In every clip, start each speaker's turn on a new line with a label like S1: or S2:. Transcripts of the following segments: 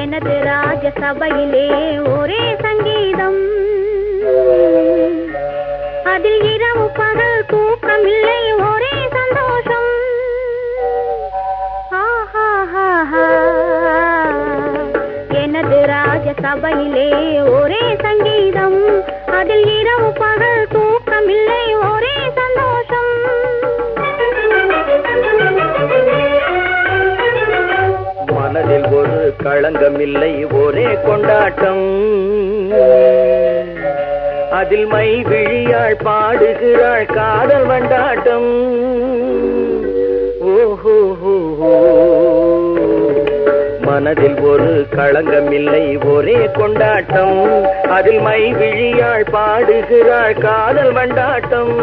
S1: எனது ராஜசபையிலே ஒரே சங்கீதம், அதில் இரவு பகல் தூக்கமில்லை, ஒரே சந்தோஷம். எனது ராஜசபையிலே ஒரே சங்கீதம், அதில் இரவு பகல் தூக்கமில்லை, ஒரே சந்தோஷம்.
S2: மனதில் ஒரு களங்கமில்லை, ஒரே கொண்டாட்டம். அதில் மை விழியாள் பாடுகிறாள் காதல் வண்டாட்டம். ஓஹோ, மனதில் ஒரு களங்கமில்லை, ஒரே கொண்டாட்டம். அதில் மை விழியாள் பாடுகிறாள் காதல் வண்டாட்டம்.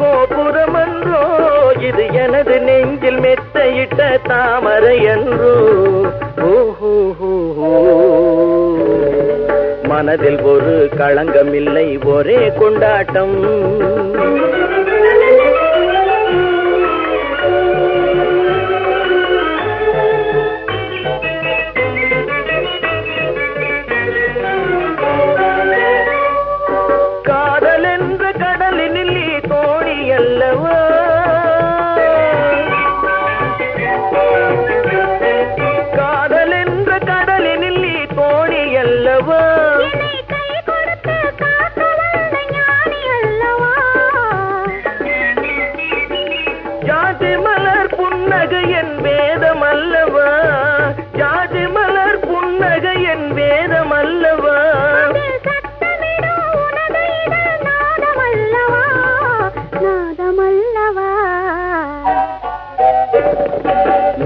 S2: கோபுரமன்றோ இது எனது நெஞ்சில் மெத்தையிட்ட தாமரை என்றோ. ஓஹோ, மனதில் ஒரு களங்கமில்லை, ஒரே கொண்டாட்டம். காதல் என்ற கடலினில் தோணி அல்லவா, காதல் என்ற கடலினில் தோணி அல்லவா, ஜாதி மலர் புன்னகை என் வேதம் அல்லவா, ஜாதி மலர் புன்னகை என் வேதம் அல்லவா.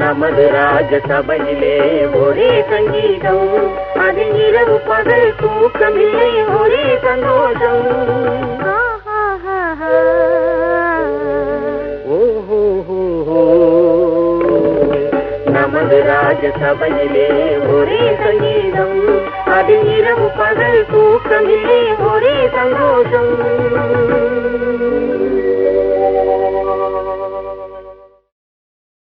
S2: நமது ராஜசபையிலே ஒரே சங்கீதம், அதில் இரவு பகல் தூக்கமில்லை, ஒரே சந்தோஷம். ஓஹோ, நமது ராஜசபையிலே ஒரே சங்கீதம், அதில் இரவு பகல் தூக்கமில்லை, ஒரே சந்தோஷம்.